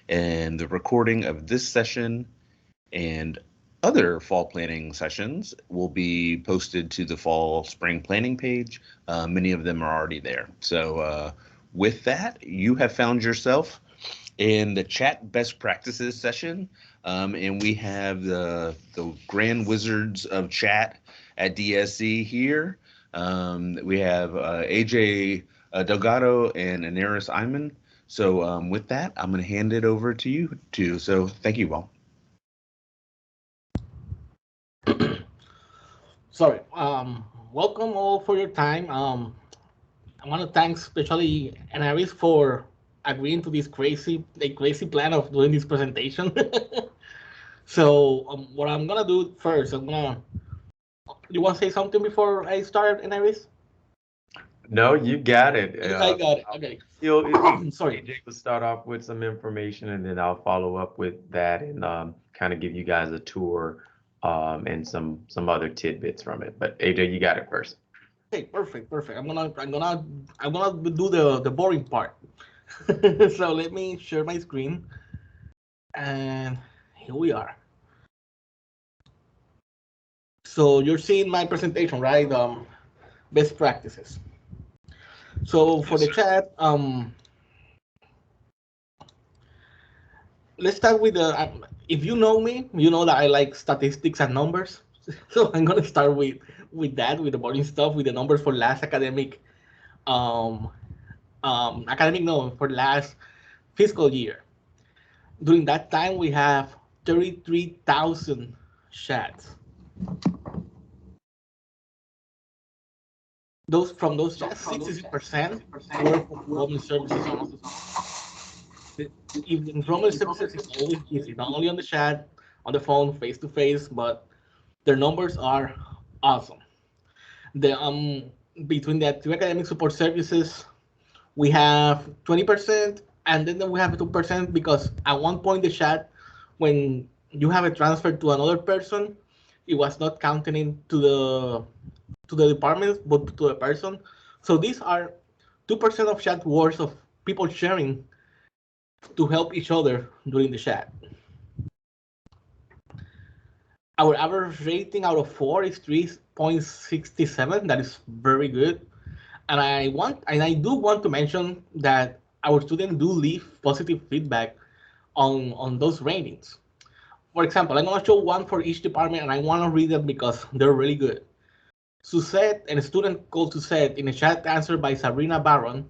And the recording of this session and other fall planning sessions will be posted to the fall spring planning page. Many of them are already there. So with that, you have found yourself in the chat best practices session. And we have the grand wizards of chat at DSC here. We have AJ Delgado and Anaris Iman. So with that, I'm going to hand it over to you two. So thank you all. Sorry. Welcome all for your time. I want to thank especially Anaris for agreeing to this crazy plan of doing this presentation. So what I'm gonna do first, You want to say something before I start, Anaris? No, you got it. I got it. Okay. Sorry. AJ will start off with some information, and then I'll follow up with that and kind of give you guys a tour and some other tidbits from it. But AJ, you got it first. Okay, perfect. I'm gonna do the boring part. So let me share my screen, and here we are. So you're seeing my presentation, right? Best practices. So for the chat, let's start with the. If you know me, you know that I like statistics and numbers. So I'm gonna start with that, with the boring stuff, with the numbers for last um, for last fiscal year. During that time, we have 33,000 chats. Those chats, 60% were for enrollment services only. If enrollment services is always busy, not only on the chat, on the phone, face to face, but their numbers are awesome. The between the two academic support services, we have 20%, and then we have 2% because at one point the chat, when you have a transfer to another person, it was not counting into the department, but to the person. So these are 2% of chat worth of people sharing to help each other during the chat. Our average rating out of 4 is 3.67. That is very good. And I do want to mention that our students do leave positive feedback on those ratings. For example, I'm gonna show one for each department, and I want to read them because they're really good. Suzette, and a student called Suzette, in a chat answered by Sabrina Barron,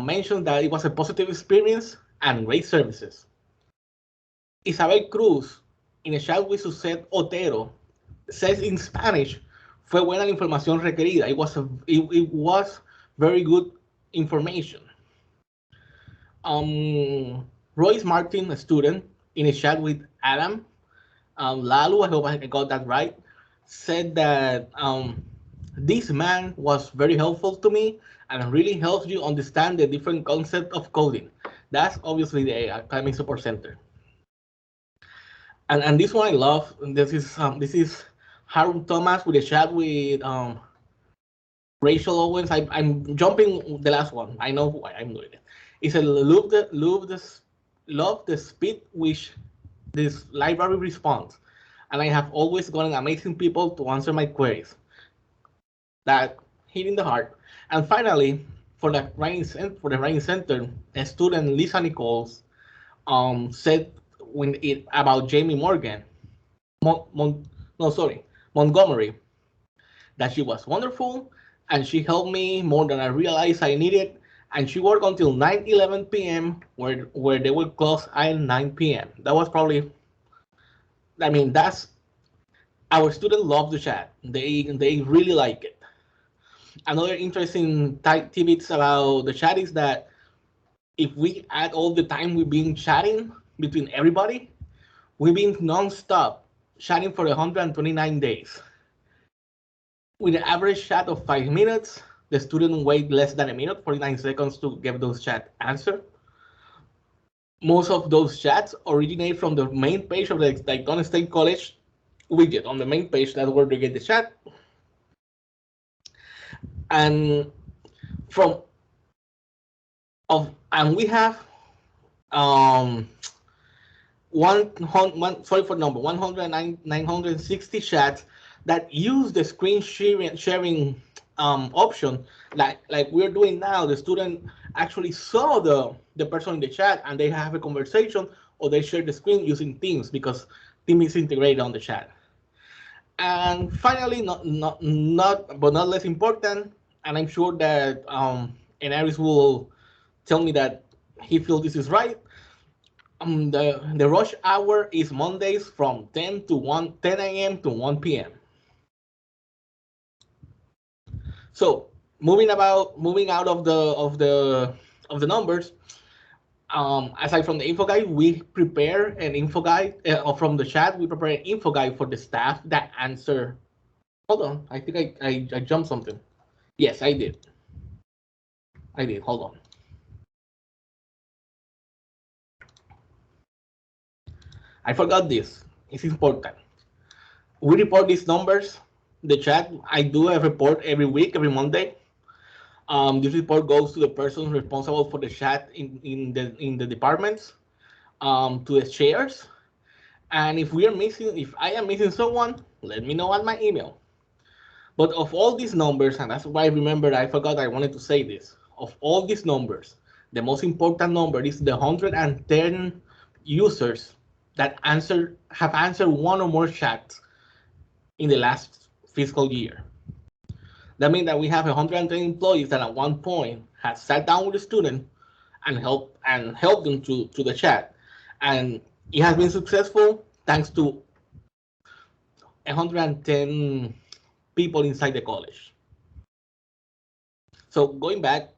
mentioned that it was a positive experience and great services. Isabel Cruz, in a chat with Suzette Otero, says in Spanish, fue buena la información requerida. It was very good information. Royce Martin, a student, in a chat with Adam, Lalu, I hope I got that right, said that this man was very helpful to me and really helps you understand the different concept of coding. That's obviously the Academic Support Center. And this one I love. This is Harold Thomas with a chat with Rachel Owens. I'm jumping the last one. I know why I'm doing it. It's a love the speed which this library responds, and I have always gotten amazing people to answer my queries. That hitting the heart. And finally, for the writing center, a student Lisa Nichols said when it about Jamie Morgan, Mon, Mon, no sorry Montgomery, that she was wonderful and she helped me more than I realized I needed. And she worked until 9:11 p.m. where they will close at 9 p.m. That was probably, I mean, that's our students love the chat. They really like it. Another interesting tidbits about the chat is that if we add all the time we've been chatting between everybody, we've been non-stop chatting for 129 days. With an average chat of 5 minutes, the student wait less than a minute, 49 seconds to get those chat answer. Most of those chats originate from the main page of the Daytona State College widget. On the main page, that's where they get the chat. And we have um, sorry for number 960 chats that use the screen sharing option, like we're doing now. The student actually saw the person in the chat and they have a conversation, or they share the screen using Teams, because Teams is integrated on the chat. And finally, but not less important, and I'm sure that Enaris will tell me that he feels this is right. The rush hour is Mondays from 10 a.m. to 1 p.m. So moving out of the numbers, aside from the info guide, we prepare an info guide, or from the chat. We prepare an info guide for the staff that answer. Hold on, I think I jumped something. Yes, I did. Hold on. I forgot this. It's important. We report these numbers. The chat, I do a report every week, every Monday. This report goes to the person responsible for the chat in the departments, to the chairs. And if I am missing someone, let me know at my email. But of all these numbers, and that's why I remembered, I forgot I wanted to say this. Of all these numbers, the most important number is the 110 users that have answered one or more chats in the last fiscal year. That means that we have 110 employees that at one point have sat down with the student and helped them to the chat. And it has been successful thanks to 110 people inside the college. So going back,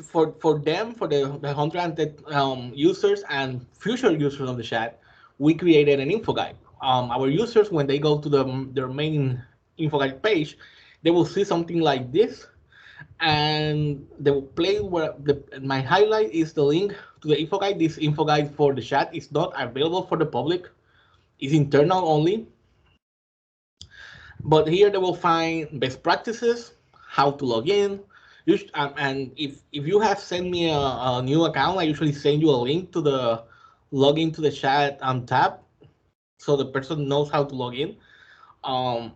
for the 110 users and future users of the chat, we created an info guide. Our users, when they go to their main info guide page, they will see something like this, and they will play where my highlight is the link to the info guide. This info guide for the chat is not available for the public; it's internal only. But here they will find best practices, how to log in. And if you have sent me a new account, I usually send you a link to the login to the chat tab, so the person knows how to log in. Um,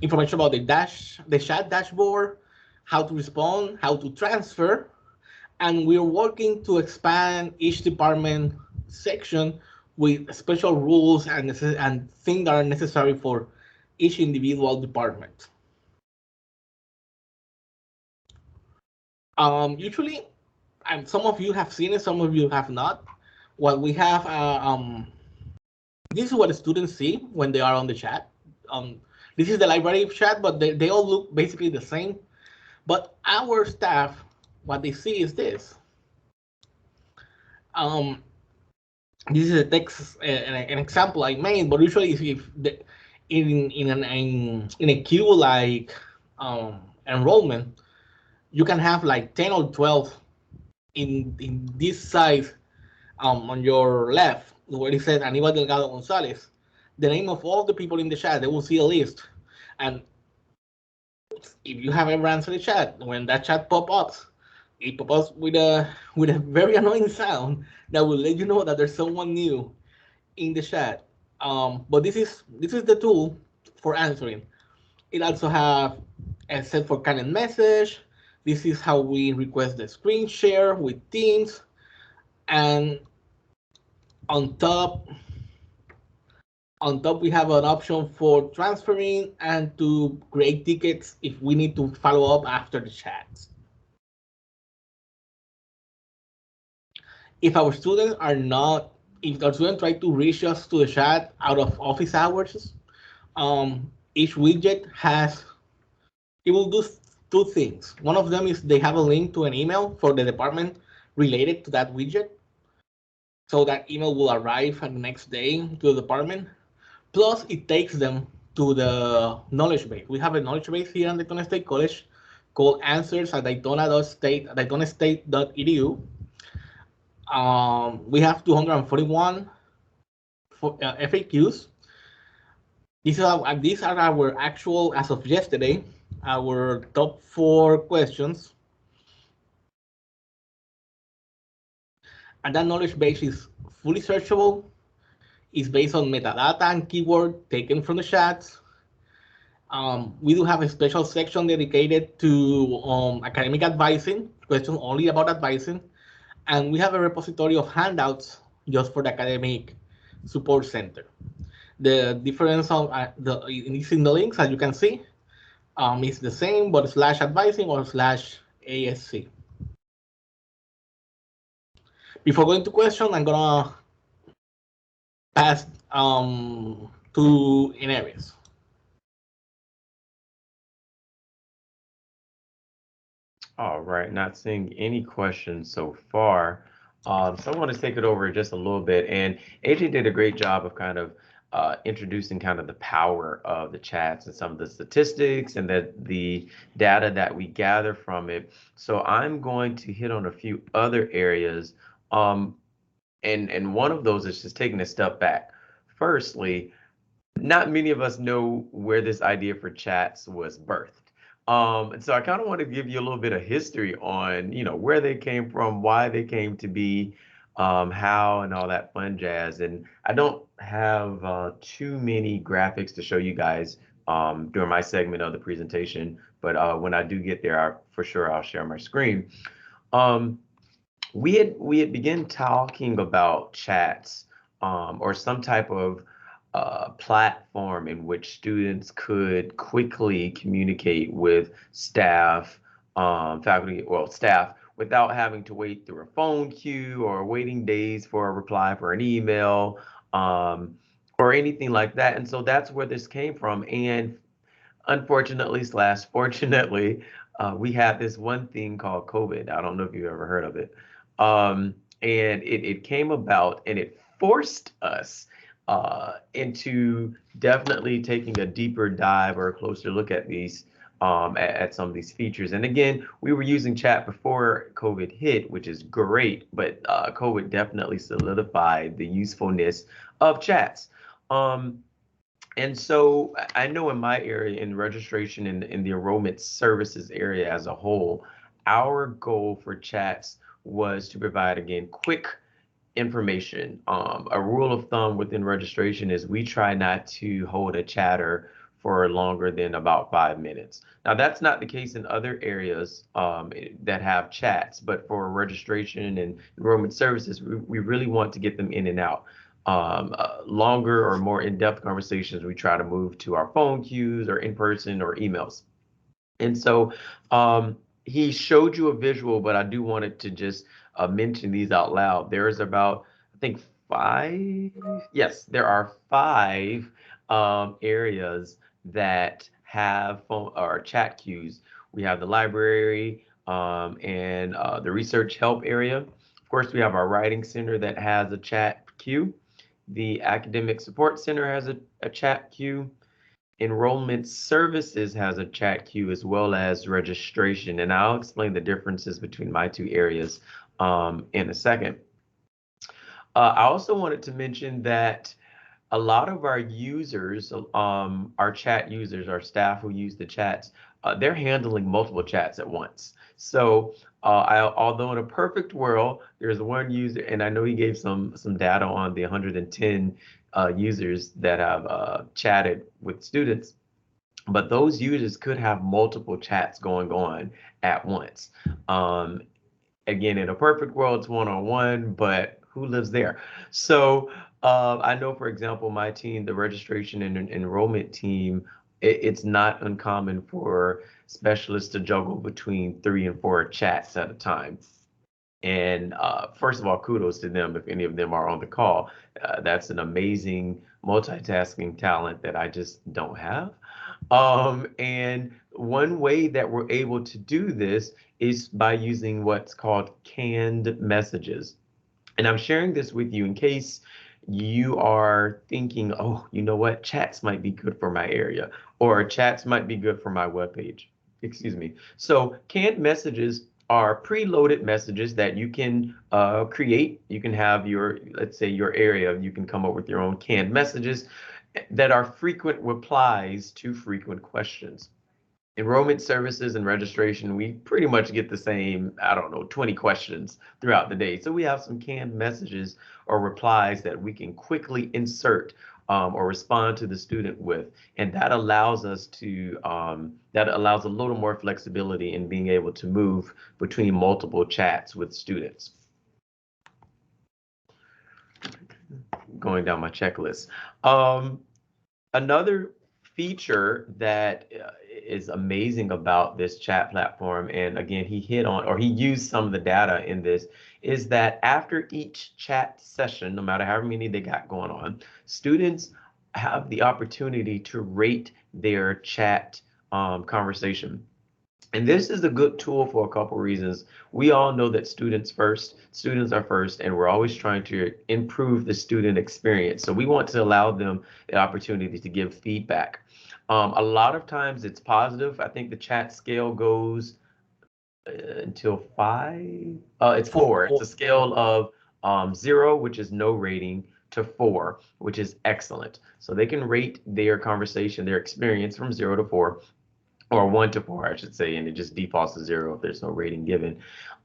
Information about the chat dashboard, how to respond, how to transfer, and we're working to expand each department section with special rules and things that are necessary for each individual department. Usually, and some of you have seen it, some of you have not. What we have, this is what the students see when they are on the chat. This is the library chat, but they all look basically the same. But our staff, what they see is this. This is a text, an example I made, but usually if in a queue like enrollment, you can have like 10 or 12 in this size, on your left, where it says Aníbal Delgado González, the name of all the people in the chat. They will see a list, and if you have ever answered the chat, when that chat pops, it pops up with a very annoying sound that will let you know that there's someone new in the chat. But this is the tool for answering. It also have a set for canned message. This is how we request the screen share with Teams, and on top we have an option for transferring and to create tickets if we need to follow up after the chats. If our students try to reach us to the chat out of office hours, each widget will do two things. One of them is they have a link to an email for the department related to that widget. So that email will arrive the next day to the department. Plus, it takes them to the knowledge base. We have a knowledge base here at Daytona State College called answers at daytonastate.edu. We have 241 FAQs. These are our actual, as of yesterday, our top 4 questions. And that knowledge base is fully searchable. It's based on metadata and keyword taken from the chats. We do have a special section dedicated to academic advising, questions only about advising. And we have a repository of handouts just for the academic support center. The difference on is in the links, as you can see, is the same, but slash advising or slash ASC. Before going to question, I'm gonna pass to enquiries. All right, not seeing any questions so far. So I want to take it over just a little bit. And AJ did a great job of kind of introducing kind of the power of the chats and some of the statistics and the data that we gather from it. So I'm going to hit on a few other areas. And one of those is just taking a step back. Firstly, not many of us know where this idea for chats was birthed. And so I kind of want to give you a little bit of history on, where they came from, why they came to be, how, and all that fun jazz. And I don't have too many graphics to show you guys during my segment of the presentation, but when I do get there, for sure I'll share my screen. Um, we had begun talking about chats or some type of platform in which students could quickly communicate with staff, faculty, well, staff, without having to wait through a phone queue or waiting days for a reply for an email, or anything like that. And so that's where this came from. And unfortunately slash fortunately, we had this one thing called COVID. I don't know if you've ever heard of it. And it came about and it forced us into definitely taking a deeper dive or a closer look at these at some of these features. And again, we were using chat before COVID hit, which is great, but COVID definitely solidified the usefulness of chats. And so I know in my area, in registration in the enrollment services area as a whole, our goal for chats was to provide, again, quick information. A rule of thumb within registration is we try not to hold a chatter for longer than about 5 minutes. Now, that's not the case in other areas that have chats, but for registration and enrollment services, we really want to get them in and out. Longer or more in-depth conversations, we try to move to our phone queues or in person or emails. And so he showed you a visual, but I do want it to just mention these out loud. There's about, I think, 5. Yes, there are 5 areas that have phone or chat queues. We have the library and the research help area. Of course, we have our writing center that has a chat queue. The academic support center has a chat queue. Enrollment services has a chat queue as well as registration, and I'll explain the differences between my two areas in a second. I also wanted to mention that a lot of our users, our chat users, our staff who use the chats, they're handling multiple chats at once. So although in a perfect world, there's one user, and I know he gave some data on the 110 users that have chatted with students, but those users could have multiple chats going on at once. Again, in a perfect world, it's one-on-one, but who lives there? So I know, for example, my team, the registration and enrollment team, it's not uncommon for specialists to juggle between 3 and 4 chats at a time. And first of all, kudos to them if any of them are on the call. That's an amazing multitasking talent that I just don't have. And one way that we're able to do this is by using what's called canned messages. And I'm sharing this with you in case you are thinking, oh, you know what, chats might be good for my area, or chats might be good for my webpage. Excuse me. So canned messages are preloaded messages that you can create. You can have your, let's say your area, you can come up with your own canned messages that are frequent replies to frequent questions. Enrollment services and registration, we pretty much get the same, I don't know, 20 questions throughout the day. So we have some canned messages or replies that we can quickly insert or respond to the student with. And that allows us to, that allows a little more flexibility in being able to move between multiple chats with students. Going down my checklist. Another feature that is amazing about this chat platform, and again, he hit on, or he used some of the data in this, is that after each chat session, no matter how many they got going on, students have the opportunity to rate their chat conversation. And this is a good tool for a couple reasons. We all know that students are first, and we're always trying to improve the student experience. So we want to allow them the opportunity to give feedback. A lot of times it's positive. I think the chat scale goes until 5. It's 4. It's a scale of 0, which is no rating, to 4, which is excellent. So they can rate their conversation, their experience from 0 to 4. Or 1 to 4, I should say, and it just defaults to 0 if there's no rating given.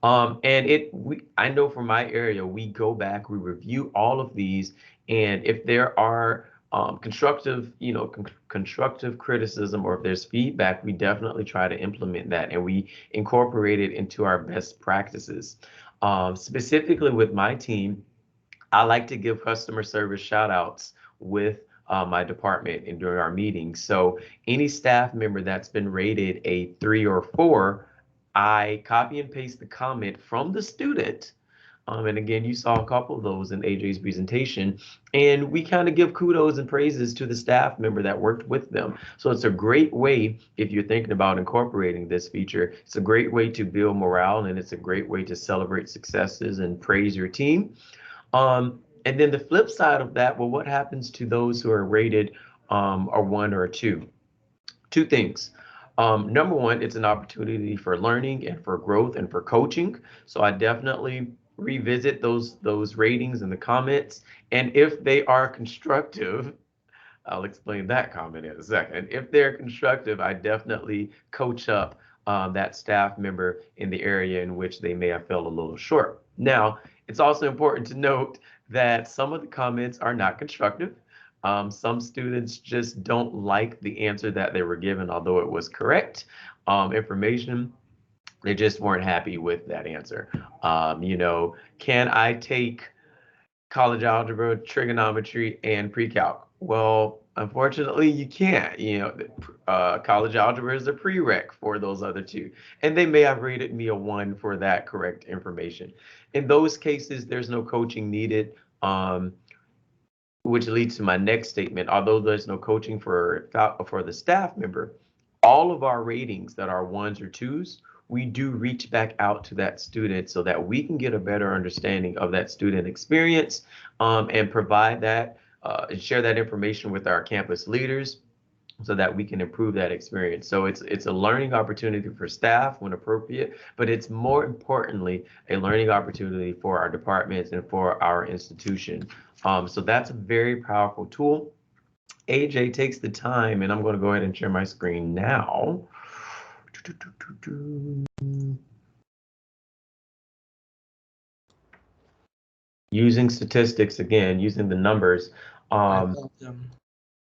I know from my area, we go back, we review all of these, and if there are constructive, constructive criticism, or if there's feedback, we definitely try to implement that, and we incorporate it into our best practices. Specifically with my team, I like to give customer service shout outs with my department and during our meetings. So any staff member that's been rated a 3 or 4, I copy and paste the comment from the student. And again, you saw a couple of those in AJ's presentation, and we kind of give kudos and praises to the staff member that worked with them. So it's a great way, if you're thinking about incorporating this feature, it's a great way to build morale, and it's a great way to celebrate successes and praise your team. And then the flip side of that, well, what happens to those who are rated a 1 or a 2? Two things. Number one, it's an opportunity for learning and for growth and for coaching. So I definitely revisit those ratings and the comments. And if they are constructive, I'll explain that comment in a second. If they're constructive, I definitely coach up that staff member in the area in which they may have fell a little short. Now, it's also important to note that some of the comments are not constructive. Some students just don't like the answer that they were given, although it was correct information. They just weren't happy with that answer. Can I take college algebra, trigonometry, and pre-calc? Well, unfortunately, you can't. College algebra is a prereq for those other two, and they may have rated me a 1 for that correct information. In those cases, there's no coaching needed, which leads to my next statement. Although there's no coaching for the staff member, all of our ratings that are 1s or 2s, we do reach back out to that student so that we can get a better understanding of that student experience, and provide that and share that information with our campus leaders so that we can improve that experience. So it's a learning opportunity for staff when appropriate, but it's more importantly a learning opportunity for our departments and for our institution. So that's a very powerful tool. AJ takes the time, and I'm going to go ahead and share my screen now. Using statistics again, using the numbers.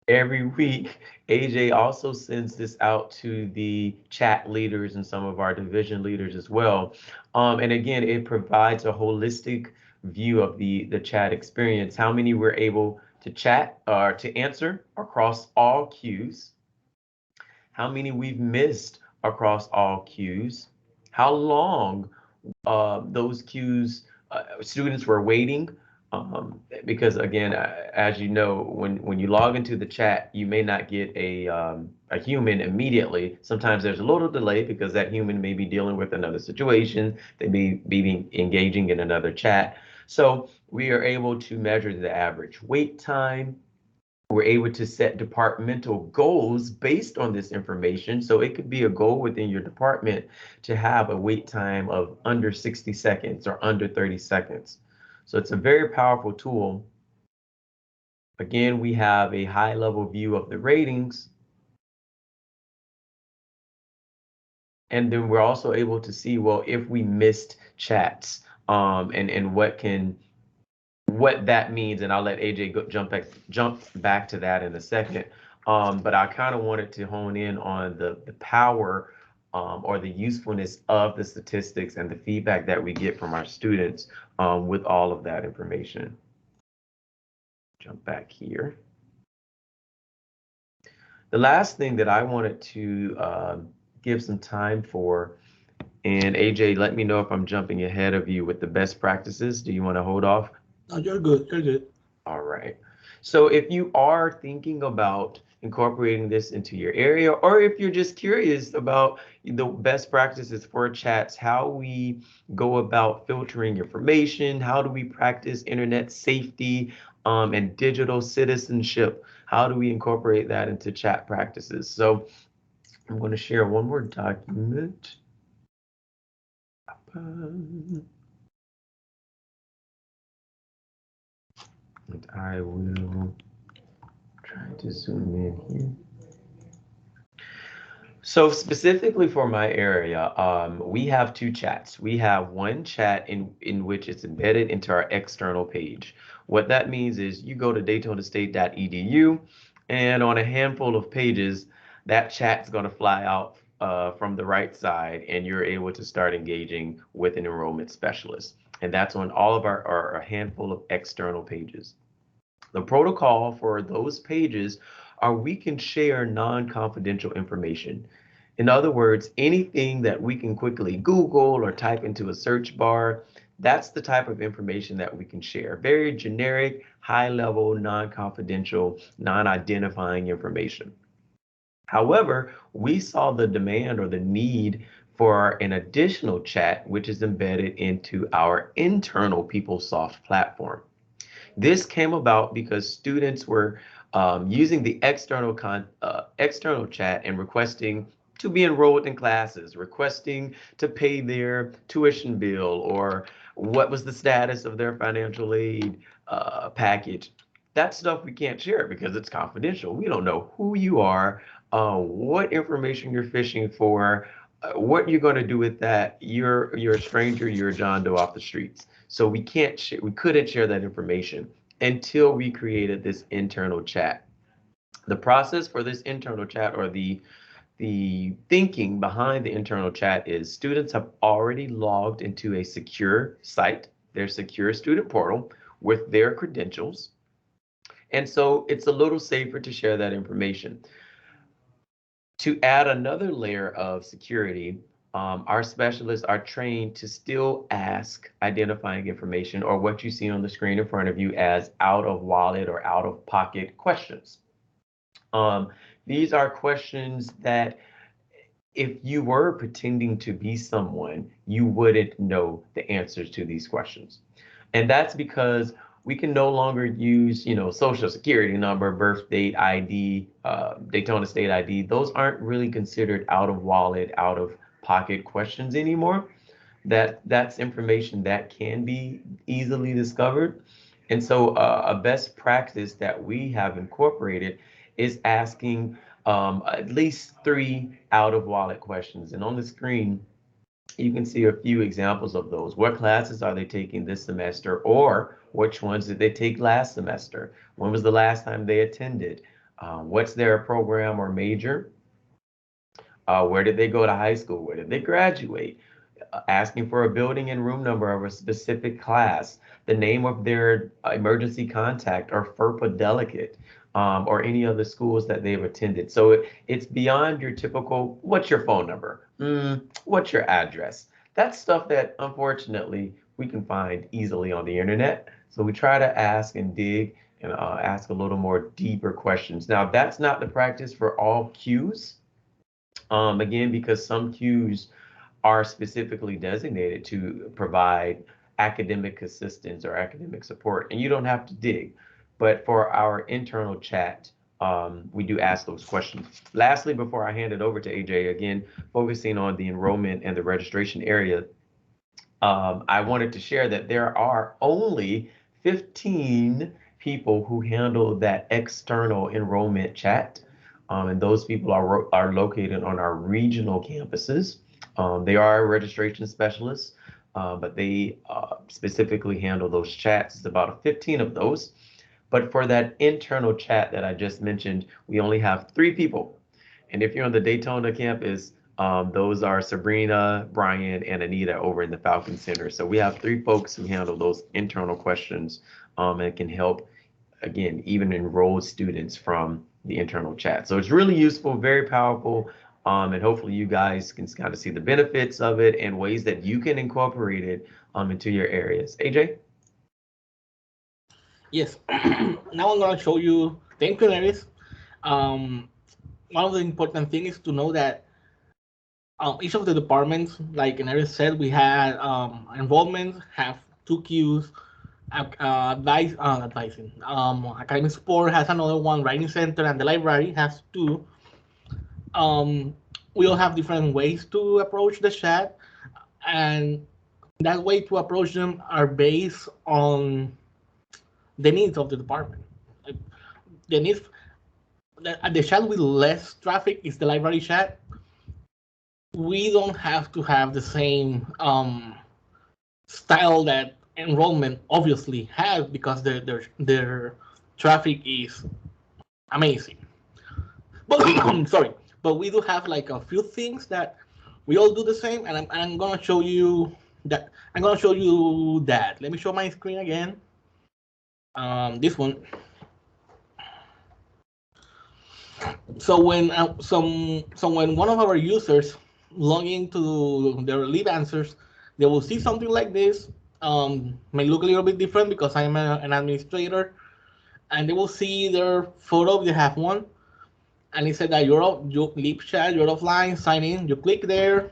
Every week, AJ also sends this out to the chat leaders and some of our division leaders as well. And again, it provides a holistic view of the chat experience, how many we're able to chat or to answer across all queues, how many we've missed across all queues, how long those queues students were waiting, because again, as you know, when you log into the chat, you may not get a human immediately. Sometimes there's a little delay because that human may be dealing with another situation. They may be engaging in another chat. So we are able to measure the average wait time. We're able to set departmental goals based on this information. So it could be a goal within your department to have a wait time of under 60 seconds or under 30 seconds. So it's a very powerful tool. Again, we have a high level view of the ratings. And then we're also able to see, well, if we missed chats, and what that means, and I'll let AJ jump back to that in a second. But I kind of wanted to hone in on the power, or the usefulness of the statistics and the feedback that we get from our students, with all of that information. Jump back here. The last thing that I wanted to give some time for, and AJ, let me know if I'm jumping ahead of you with the best practices. Do you want to hold off? No, you're good. You're good. All right. So if you are thinking about incorporating this into your area, or if you're just curious about the best practices for chats, how we go about filtering information, how do we practice internet safety, and digital citizenship, how do we incorporate that into chat practices? So I'm going to share one more document. And I will try to zoom in here. So specifically for my area, we have two chats. We have one chat in which it's embedded into our external page. What that means is you go to daytonastate.edu, and on a handful of pages, that chat's going to fly out from the right side, and you're able to start engaging with an enrollment specialist. And that's on all of our a handful of external pages. The protocol for those pages are we can share non-confidential information. In other words, anything that we can quickly Google or type into a search bar, that's the type of information that we can share. Very generic, high-level, non-confidential, non-identifying information. However, we saw the demand or the need for an additional chat, which is embedded into our internal PeopleSoft platform. This came about because students were using the external chat and requesting to be enrolled in classes, requesting to pay their tuition bill, or what was the status of their financial aid package. That stuff we can't share because it's confidential. We don't know who you are, what information you're fishing for, what you're going to do with that. You're a stranger. You're a John Doe off the streets. So we couldn't share that information until we created this internal chat. The process for this internal chat, or the thinking behind the internal chat, is students have already logged into a secure site, their secure student portal, with their credentials. And so it's a little safer to share that information. To add another layer of security, our specialists are trained to still ask identifying information, or what you see on the screen in front of you as out of wallet or out of pocket questions. These are questions that if you were pretending to be someone, you wouldn't know the answers to these questions. And that's because we can no longer use, social security number, birth date, ID, Daytona State ID. Those aren't really considered out of wallet, out of pocket questions anymore. That's information that can be easily discovered. And so a best practice that we have incorporated is asking at least 3 out of wallet questions. And on the screen, you can see a few examples of those. What classes are they taking this semester, or which ones did they take last semester? When was the last time they attended? What's their program or major? Where did they go to high school? Where did they graduate? Asking for a building and room number of a specific class, the name of their emergency contact or FERPA delegate, or any other schools that they've attended. So it's beyond your typical, what's your phone number? What's your address? That's stuff that unfortunately we can find easily on the internet. So we try to ask and dig and ask a little more deeper questions. Now, that's not the practice for all queues. Again, because some queues are specifically designated to provide academic assistance or academic support, and you don't have to dig. But for our internal chat, we do ask those questions. Lastly, before I hand it over to AJ, again, focusing on the enrollment and the registration area, I wanted to share that there are only 15 people who handle that external enrollment chat. And those people are located on our regional campuses. They are registration specialists, but they specifically handle those chats. It's about 15 of those. But for that internal chat that I just mentioned, we only have 3 people. And if you're on the Daytona campus, those are Sabrina, Brian, and Anita over in the Falcon Center. So we have 3 folks who handle those internal questions and can help, again, even enrolled students from the internal chat. So it's really useful, very powerful, and hopefully you guys can kind of see the benefits of it and ways that you can incorporate it into your areas. AJ? Yes. Now I'm going to show you the enquiries. One of the important things is to know that each of the departments, like Neris said, we had enrollment have 2 queues. Advising. Academic support has another one. Writing center and the library has 2. We all have different ways to approach the chat, and that way to approach them are based on the needs of the department. The needs, the chat with less traffic is the library chat. We don't have to have the same style that enrollment obviously has, because their traffic is amazing. But I'm sorry, but we do have like a few things that we all do the same, and I'm gonna show you that. I'm gonna show you that. Let me show my screen again. This one. So when when one of our users log into their leave answers, they will see something like this. May look a little bit different because I'm an administrator, and they will see their photo if they have one, and it said that you leave chat, you're offline, sign in. You click there.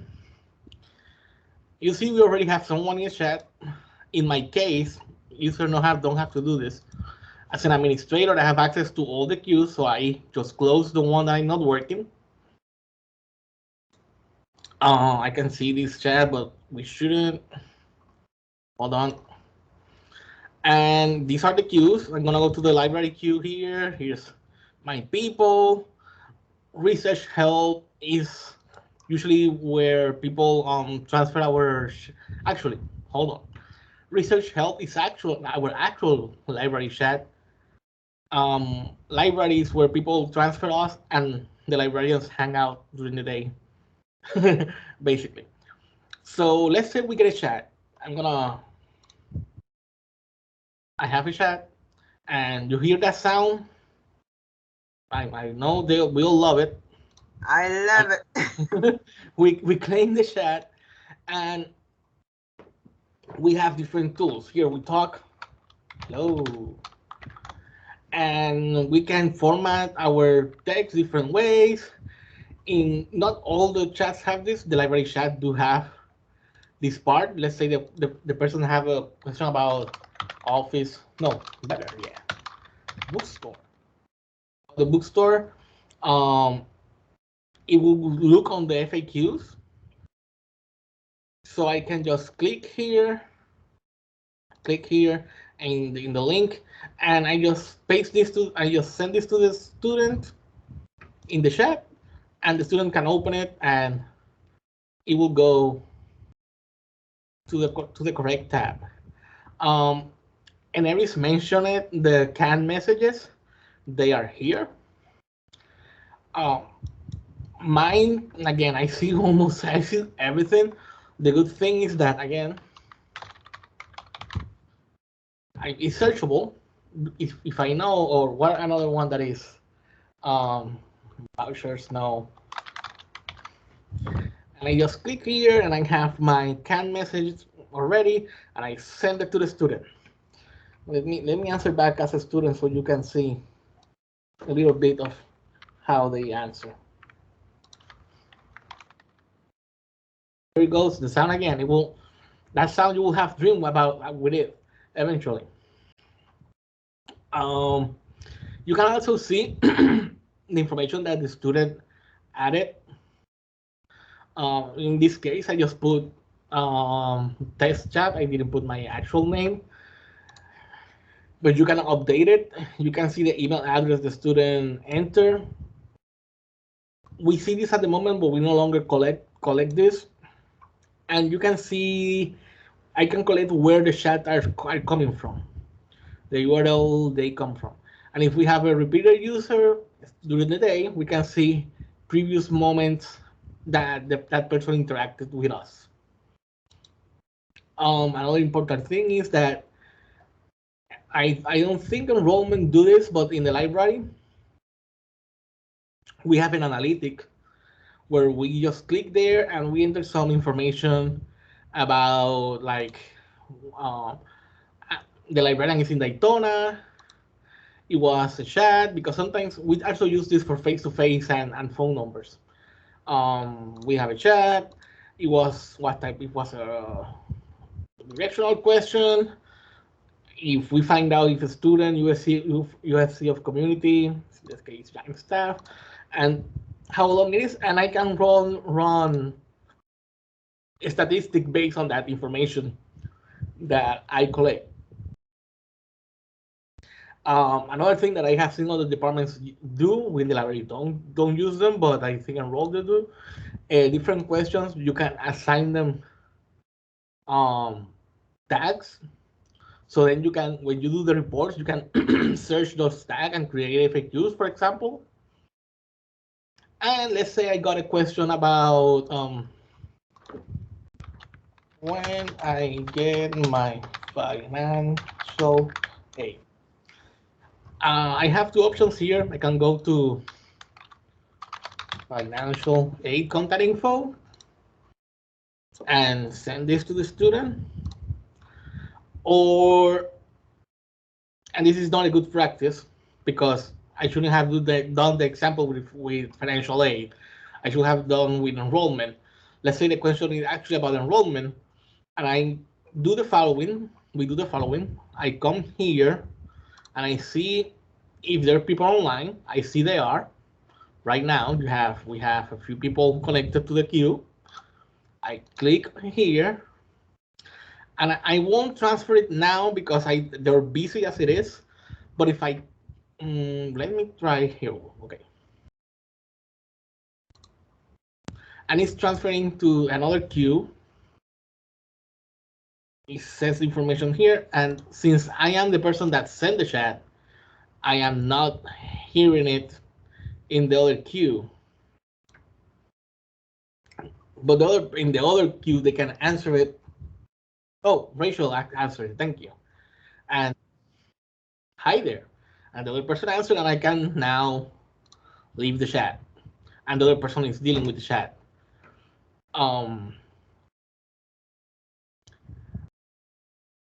You see we already have someone in chat. In my case, users don't have to do this. As an administrator, I have access to all the queues, so I just close the one that I'm not working. I can see this chat, but we shouldn't. Hold on. And these are the queues. I'm gonna go to the library queue here. Here's my people. Research help is usually where people transfer our. Actually, hold on. Research help is our actual library chat. Libraries where people transfer us and the librarians hang out during the day, basically. So let's say we get a chat. I have a chat, and you hear that sound. I know we'll love it. I love it. we claim the chat, and we have different tools. Here we talk. Hello. And we can format our text different ways. Not all the chats have this. The library chat do have this part. Let's say the person have a question about office. No, better, yeah. Bookstore. The bookstore, it will look on the FAQs. So I can just click here in the link, and I just I just send this to the student in the chat, and the student can open it, and it will go to the correct tab. And Eris mentioned it, the canned messages, they are here. Mine, again, I see everything. The good thing is that, again, it's searchable if I know, or what another one that is vouchers, no. And I just click here, and I have my canned message already, and I send it to the student. Let me answer back as a student so you can see a little bit of how they answer. Here it goes, the sound again. That sound you will have dream about with it eventually. You can also see the information that the student added. In this case, I just put test chat. I didn't put my actual name, but you can update it. You can see the email address the student entered. We see this at the moment, but we no longer collect this. And you can see, I can collect where the chat are coming from, the URL they come from. And if we have a repeated user during the day, we can see previous moments that that person interacted with us. Another important thing is that I don't think enrollment do this, but in the library, we have an analytic where we just click there and we enter some information about like uh, the librarian is in Daytona. It was a chat because sometimes we also use this for face-to-face and phone numbers. We have a chat. It was what type? It was a directional question. If we find out if a student USC of community, in this case, James staff, and how long it is, and I can run a statistic based on that information that I collect. Another thing that I have seen other departments do with the library, don't use them, but I think enroll they do. Different questions, you can assign them tags. So then you can, when you do the reports, you can search those tags and create FAQs, for example. And let's say I got a question about when I get my financial aid. I have two options here. I can go to financial aid contact info and send this to the student. Or, and this is not a good practice because I shouldn't have done the example with financial aid. I should have done with enrollment. Let's say the question is actually about enrollment, and I do the following. We do the following. I come here and I see if there are people online. I see they are. Right now, we have a few people connected to the queue. I click here, and I won't transfer it now because they're busy as it is. But if I let me try here, okay. And it's transferring to another queue. It says information here, and since I am the person that sent the chat, I am not hearing it in the other queue. But in the other queue, they can answer it. Oh, Rachel answered it, thank you. And hi there. And the other person answered, and I can now leave the chat. And the other person is dealing with the chat.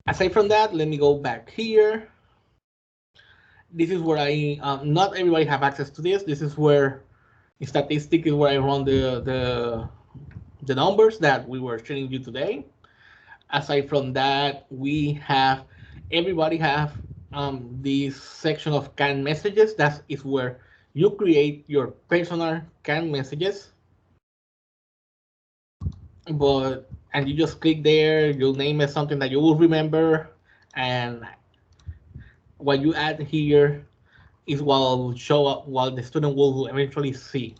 Aside from that, let me go back here. This is where not everybody have access to this. This is where in statistic is where I run the numbers that we were showing you today. Aside from that, everybody have this section of canned messages. That is where you create your personal canned messages. And you just click there, you'll name it something that you will remember, and what you add here is what will show up, what the student will eventually see.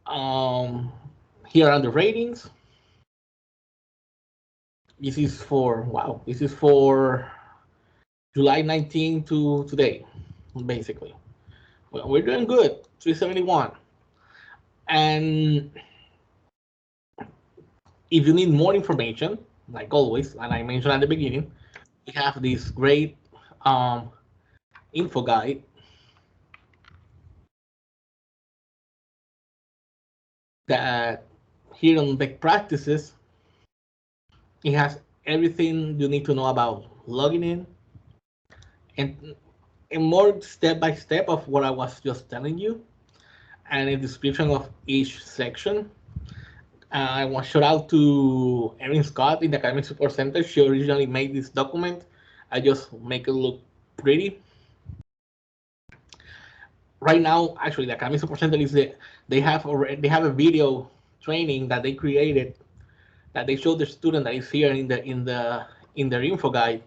Here are the ratings. This is for July 19 to today, basically. Well, we're doing good, 371. And if you need more information, like always, and I mentioned at the beginning, we have this great info guide that here on best practices, it has everything you need to know about logging in and more step by step of what I was just telling you, and a description of each section. I want to shout out to Erin Scott in the Academic Support Center. She originally made this document. I just make it look pretty. Right now, actually, the Academic Support Center they have a video training that they created that they show the student that is here in their info guide,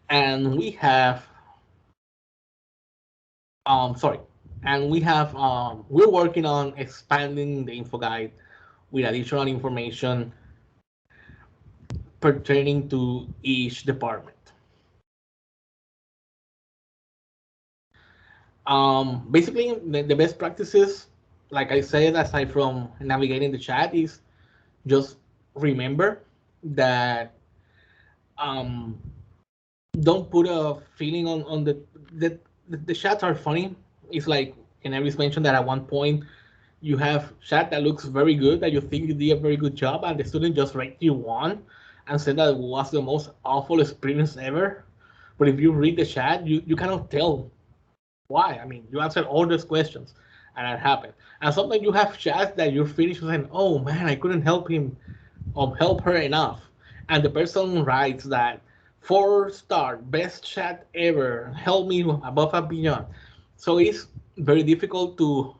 and we have we're working on expanding the info guide with additional information pertaining to each department. Basically, the best practices, like I said, aside from navigating the chat, is just remember that um, don't put a feeling on the chats are funny. It's like Canaris mentioned that at one point you have chat that looks very good, that you think you did a very good job, and the student just rate you one and said that it was the most awful experience ever. But if you read the chat, you cannot tell why. I mean, you answered all those questions, and that happened. And sometimes you have chats that you're finished saying, "Oh man, I couldn't help him or help her enough," and the person writes that 4-star best chat ever, help me above and beyond. So it's very difficult to.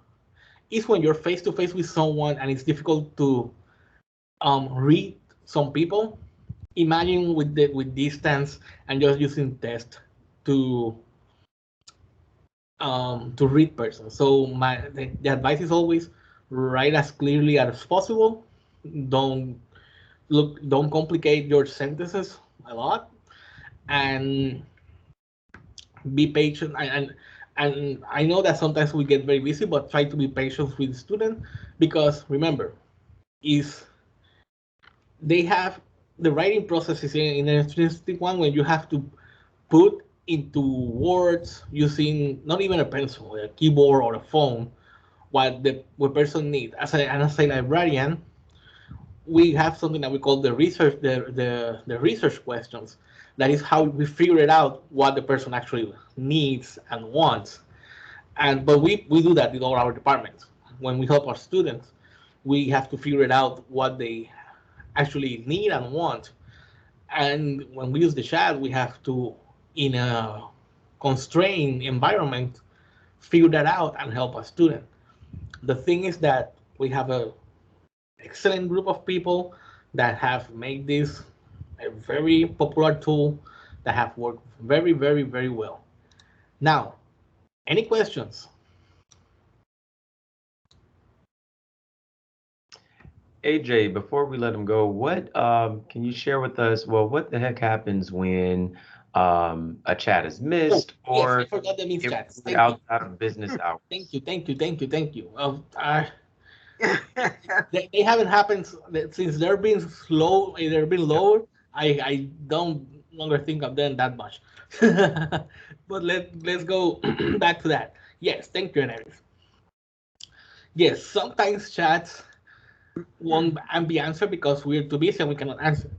It's when you're face to face with someone and it's difficult to read some people. Imagine with distance and just using text to read person. So the advice is always write as clearly as possible. Don't don't complicate your sentences a lot, and be patient. And I know that sometimes we get very busy, but try to be patient with the student, because remember, is they have the writing process is in an interesting one when you have to put into words using not even a pencil, a keyboard or a phone, what person needs. As a librarian, we have something that we call the research questions. That is how we figure it out what the person actually needs and wants. And but we do that in all our departments. When we help our students, we have to figure it out what they actually need and want. And when we use the chat, we have to, in a constrained environment, figure that out and help a student. The thing is that we have a excellent group of people that have made this a very popular tool that have worked very, very, very well. Now, any questions? AJ, before we let him go, what can you share with us? Well, what the heck happens when a chat is missed, Oh, yes, I or forgot the means if chats. we're Thank you. outside of business hours? Thank you, thank you, thank you, thank you. They haven't happened since they're been slow. They're been lower. I don't longer think of them that much. But let's go back to that. Yes, thank you, Neris. Yes, sometimes chats won't be answered because we're too busy and we cannot answer.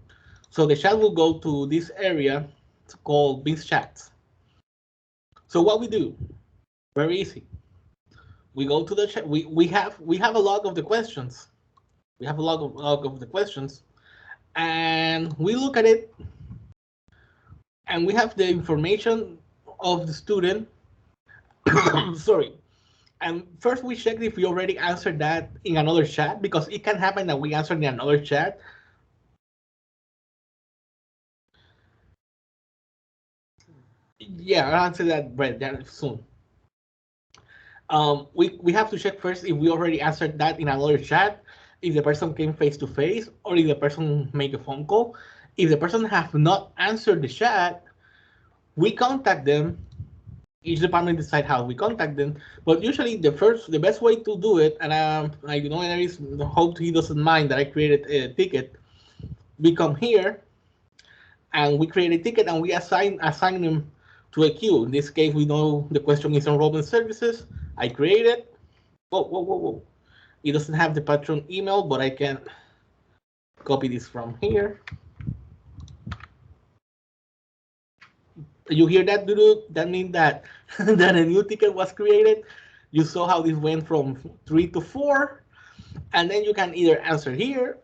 So the chat will go to this area. It's called Beans Chats. So what we do, very easy. We go to the chat. We have a log of the questions. We have a log of the questions, and we look at it, and we have the information of the student. Sorry. And first we check if we already answered that in another chat, because it can happen that we answered in another chat. Yeah, I'll answer that, Brett, that soon. We have to check first if we already answered that in another chat, if the person came face to face, or if the person make a phone call. If the person have not answered the chat, we contact them. Each department decide how we contact them, but usually the best way to do it, and I know I hope he doesn't mind that I created a ticket. We come here and we create a ticket and we assign them to a queue. In this case, we know the question is enrollment services. I create it. Whoa, whoa, whoa, whoa. It doesn't have the patron email, but I can copy this from here. You hear that, Dudu? That means that that a new ticket was created. You saw how this went from 3 to 4, and then you can either answer here.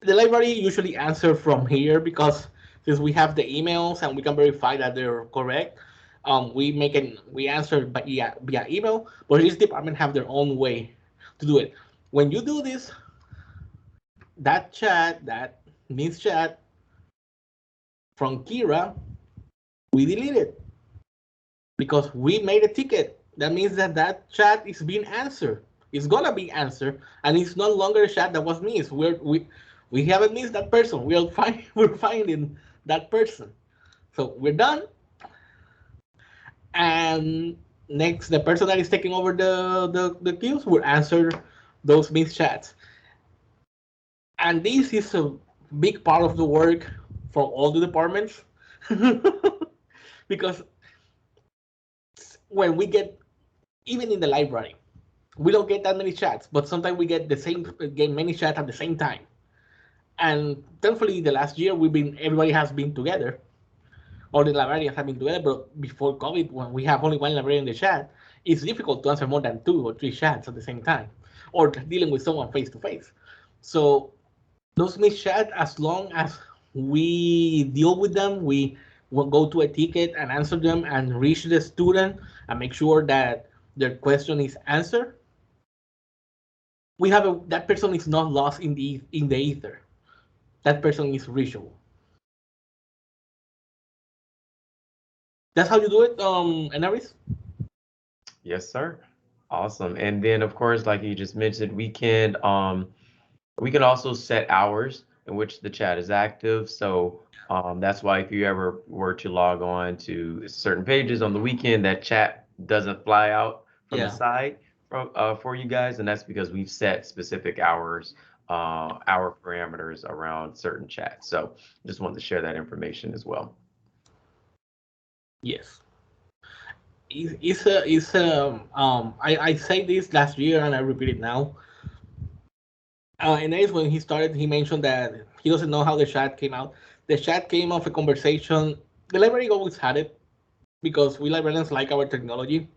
The library usually answer from here because since we have the emails and we can verify that they're correct, we answer via email. But each department have their own way to do it. When you do this, that means chat from Kira, we delete it because we made a ticket. That means that chat is being answered. It's gonna be answered, and it's no longer a chat that was missed. We haven't missed that person. We're finding that person. So we're done. And next, the person that is taking over the queues will answer those missed chats. And this is a big part of the work for all the departments because when we get, even in the library, we don't get that many chats, but sometimes we get many chats at the same time. And thankfully, the last year everybody has been together. All the librarians have been together, but before COVID, when we have only one librarian in the chat, it's difficult to answer more than 2 or 3 chats at the same time, or dealing with someone face to face. So those missed chats, as long as we deal with them, we will go to a ticket and answer them and reach the student and make sure that their question is answered. That person is not lost in the ether. That person is reachable. That's how you do it, Enaris? Yes, sir. Awesome. And then, of course, like you just mentioned, we can also set hours in which the chat is active. So that's why if you ever were to log on to certain pages on the weekend, that chat doesn't fly out from the side for you guys, and that's because we've set specific hours, hour parameters around certain chats. So just wanted to share that information as well. Yes. I say this last year and I repeat it now. And that is when he started, he mentioned that he doesn't know how the chat came out. The chat came off a conversation. The library always had it because we librarians like our technology.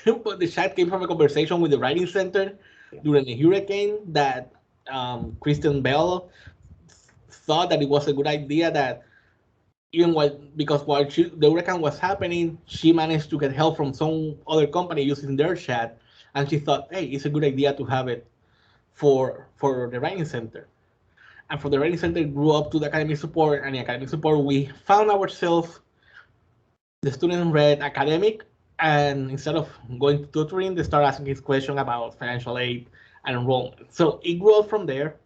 But the chat came from a conversation with the writing center during a hurricane that Kristen Bell thought that it was a good idea that because while the hurricane was happening, she managed to get help from some other company using their chat, and she thought, hey, it's a good idea to have it for the writing center. And for the writing center, it grew up to the academic support, and in academic support, we found ourselves, the student read academic, and instead of going to tutoring, they start asking his question about financial aid and enrollment. So it grew up from there,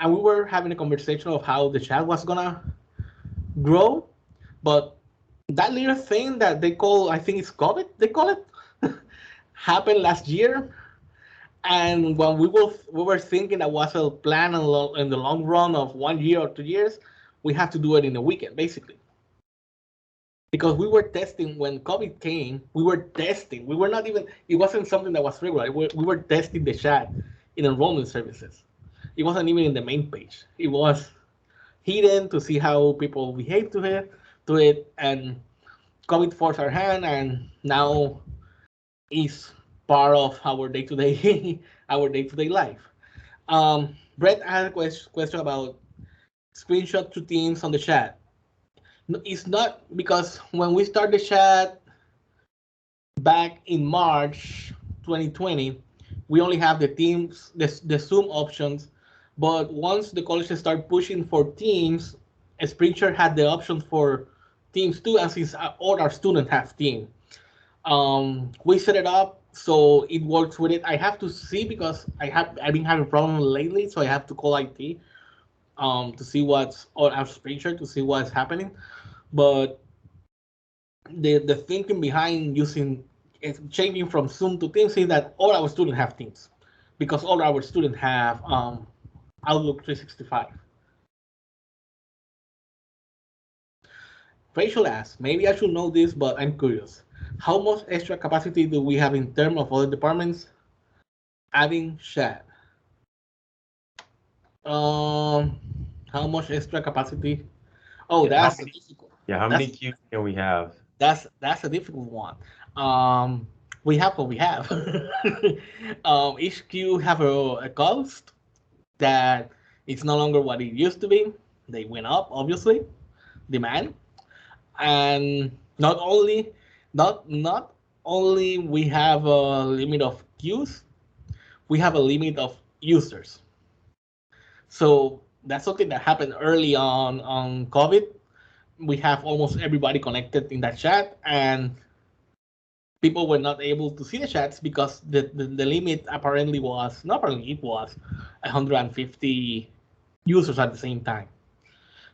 and we were having a conversation of how the chat was gonna grow, but that little thing that they call, I think it's COVID, they call it, happened last year. And when we were thinking that was a plan in the long run of 1 year or 2 years, we have to do it in a weekend, basically. Because we were testing when COVID came, we were testing. We were not even, it wasn't something that was regular. We were testing the chat in enrollment services. It wasn't even in the main page. It was hidden to see how people behave to it, and COVID forced our hand, and now is part of our day-to-day our day-to-day life. Brett had a question about screenshot to teams on the chat. It's not, because when we started the chat back in March 2020, we only have the teams, the Zoom options. But once the colleges start pushing for teams, Springshare had the option for teams too, and since all our students have team, we set it up so it works with it. I have to see, because I've been having problems lately, so I have to call IT to see what's on our Springshare to see what's happening. But the thinking behind changing from Zoom to Teams is that all our students have Teams, because all our students have Outlook 365. Rachel asks, maybe I should know this, but I'm curious. How much extra capacity do we have in terms of other departments adding chat? How much extra capacity? Oh, that's difficult. Yeah, how many queues can we have? That's a difficult one. We have what we have. Each queue have a cost that it's no longer what it used to be. They went up, obviously, demand, and not only we have a limit of queues, we have a limit of users. So that's something that happened early on COVID. We have almost everybody connected in that chat, and people were not able to see the chats because the limit apparently was, not apparently, it was 150 users at the same time.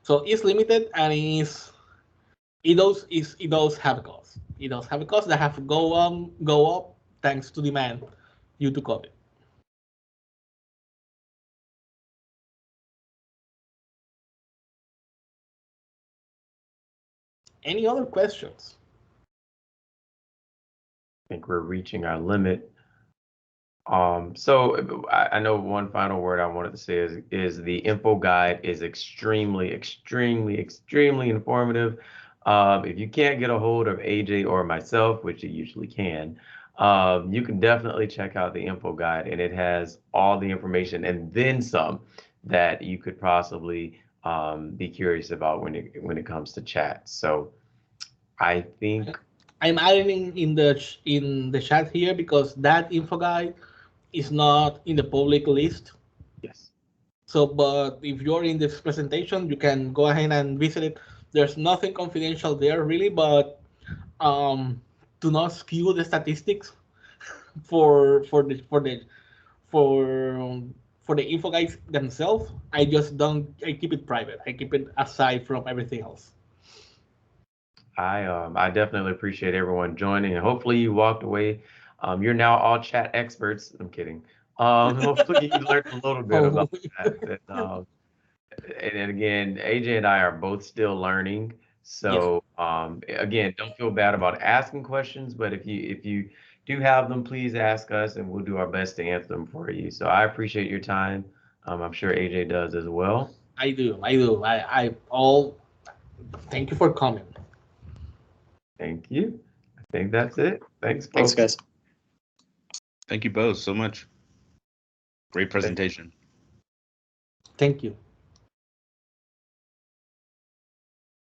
So it's limited, and it does have a cost. It does have a cost that have to go up thanks to demand due to COVID. Any other questions? I think we're reaching our limit. So I know one final word I wanted to say is the info guide is extremely, extremely, extremely informative. If you can't get a hold of AJ or myself, which you usually can, you can definitely check out the info guide, and it has all the information and then some that you could possibly be curious about when it comes to chat. So I think I'm adding in the chat here because that info guide is not in the public list. yes. So, but if you're in this presentation, you can go ahead and visit it. There's nothing confidential there really, but do not skew the statistics for for the info guides themselves. I just don't. I keep it private. I keep it aside from everything else. I definitely appreciate everyone joining, and hopefully you walked away. You're now all chat experts. I'm kidding. Hopefully you learned a little bit about that. And again, AJ and I are both still learning. Yes, So again, don't feel bad about asking questions, but if you do have them, please ask us, and we'll do our best to answer them for you. So I appreciate your time. I'm sure AJ does as well. I do. I do. I all. Thank you for coming. Thank you. I think that's it. Thanks, Thanks, folks. guys. Thank you both so much. Great presentation. Thank you.